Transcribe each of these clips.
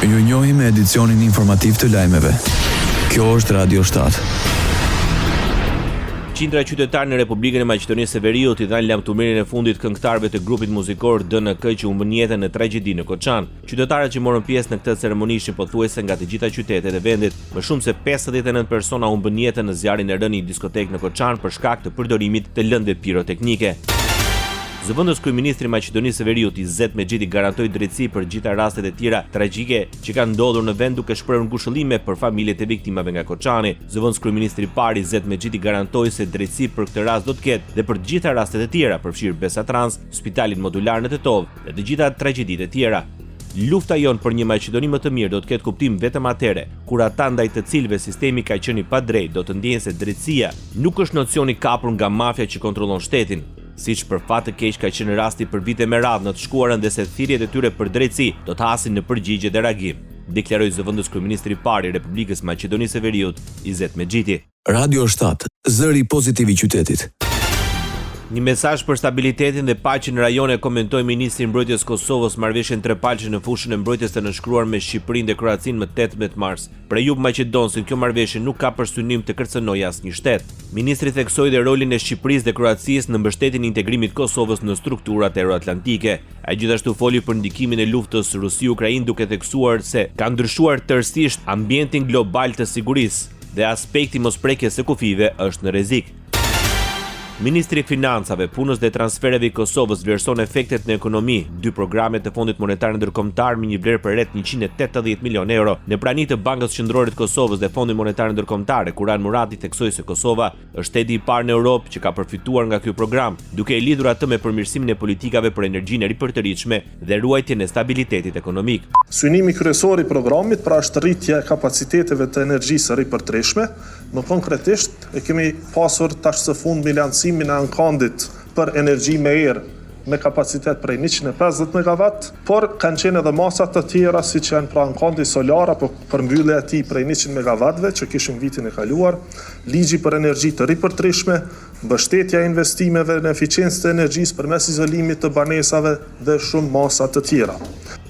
Ju njohim me edicionin informativ të lajmeve. Kjo është Radio 7. Qindra qytetarë në Republikën e Maqedonisë së Veriut i dhanë lamturmërinë e fundit këngëtarëve të grupit muzikor DNK që humbën jetën në tragjedi në Koçan. Qytetarët që morën pjesë në këtë ceremoni ishin pothuajse nga të gjitha qytetet e vendit. Më shumë se 59 persona humbën jetën në zjarrin e rënë në një diskotekë në Koçan për shkak të përdorimit të lëndëve piroteknike. Zëvendës kryeministri i Maqedonisë së Veriut Izet Mexhiti garantoi drejtësi për gjitha rastet e tjera tragjike që kanë ndodhur në vend duke shprehur ngushëllime për familjet e viktimave nga Koçani. Zëvendës kryeministri i parë Izet Mexhiti garantoi se drejtësi për këtë rast do të ketë dhe për gjitha rastet e tjera, përfshirë Besatrans, Spitalin Modular në Tetov dhe të gjitha tragjeditë e tjera. Lufta jon për një Maqedoni më të mirë do të ketë kuptim vetëm atëherë kur ata ndaj të cilëve sistemi ka qenë i padrejtë do të ndjejnë se drejtësia nuk është nocion i kapur nga mafia që kontrollon shtetin, siç për fat të keq ka qenë rasti për vite me radhë në të shkuarën dhe se thirrjet e tyre për drejtësi do të hasin në përgjigje dhe reagim, deklaroi zëvendës kryeministri i parë i Republikës Maqedonisë së Veriut Izet Mexhiti. Radio 7, zëri pozitiv i qytetit. Një mesazh për stabilitetin dhe paqen në rajone komentoi ministri i mbrojtjes Kosovës marrëveshjen trepalçe në fushën e mbrojtjes të nënshkruar me Shqipërinë dhe Kroacinë më 18 mars. Për Jug Maqedonsin kjo marrëveshje nuk ka për synim të kërcënojë asnjë shtet. Ministri theksoi dhe rolin e Shqipërisë dhe Kroacisë në mbështetjen e integrimit të Kosovës në strukturat euroatlantike. Ai gjithashtu foli për ndikimin e luftës Rusi-Ukrainë duke theksuar se ka ndryshuar tërësisht ambientin global të sigurisë dhe aspekti mosprekjes së kufive është në rrezik. Ministri i Financave, Punës dhe Transfereve i Kosovës vlerëson efektet në ekonomi, dy programe të Fondit Monetar Ndërkombëtar me një vlerë për rreth 180 milionë euro. Në prani të Bankës Qendrore të Kosovës dhe Fondit Monetar Ndërkombëtar, Kuran Murati theksoi se Kosova është shteti i parë në Europë që ka përfituar nga ky program, duke e lidhur atë me përmirësimin e politikave për energjinë e ripërtëritshme dhe ruajtjen e stabilitetit ekonomik. Synimi kryesor i programit pra është rritja e kapaciteteve të energjisë së ripërtëritshme. Më konkretisht e kemi pasur tash së fundmi lancimin e ankondit për energji me erë me kapacitet prej 150 MW, por kanë qenë edhe masa të tjera si që janë pra ankondi solar apo përmbyllja e tij prej 100 MW që kishim vitin e kaluar, ligji për energji të ripërtëritshme, mbështetja e investimeve në eficiencë të energjisë përmes izolimit të banesave dhe shumë masa të tjera.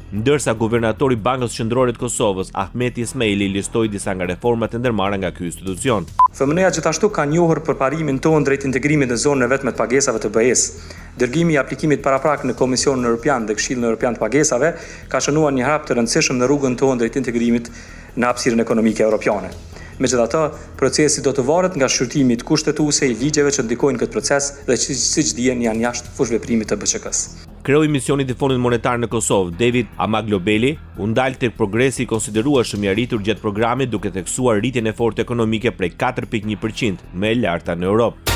Ndërsa guvernatori i Bankës Qendrore të Kosovës, Ahmet Ismaili, listoi disa nga reformat e ndërmarra nga ky institucion. FMN-ja gjithashtu ka njohur për parimin tonë drejt integrimit në zonën e vetme të pagesave të BE-s. Dërgimi i aplikimit paraprak në Komisionin Evropian dhe Këshillin Evropian të pagesave ka shënuar një hap të rëndësishëm në rrugën tonë drejt integrimit në hapësirën ekonomike europiane. Megjithatë, procesi do të varet nga shqyrtimi i kushtetuese i ligjeve që ndikojnë këtë proces dhe që siç dihen janë jashtë fushveprimit të BÇK-s. Kreu i misionit i Fondit Monetar në Kosovë, David Amaglobeli, u ndal tek progresi i konsiderueshëm i arritur gjatë programit duke theksuar rritjen e fortë ekonomike prej 4.1%, më e larta në Europë.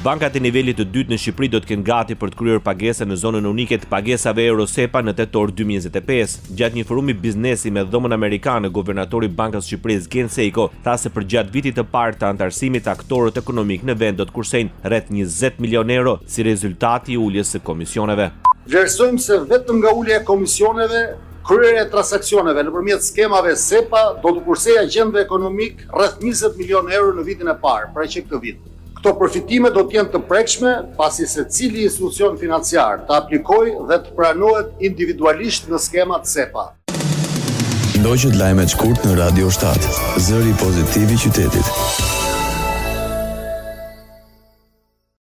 Bankat e nivelit të dytë në Shqipëri do të kenë gati për të kryer pagesa në zonën unike të pagesave Eurosepa në tetor 2025. Gjatë një forumi biznesi me dhomën amerikane, guvernatori i Bankës së Shqipërisë Gen Seiko tha se për gjatë vitit të parë të antarësimit aktorët ekonomik në vend do të kursejnë rreth 20 milionë euro si rezultati i uljes së komisioneve. Vlerësojmë se vetëm nga ulja e komisioneve, kryerja e transaksioneve nëpërmjet skemave SEPA do të kursejë agjendën ekonomik rreth 20 milionë euro në vitin e parë, pra që këtë vit. Këto përfitime do të jenë të prekshme pasi secili institucion financiar të aplikojë dhe të pranohet individualisht në skemat SEPA. Ndoqët lajmet shkurt në Radio 7, zëri pozitiv i qytetit.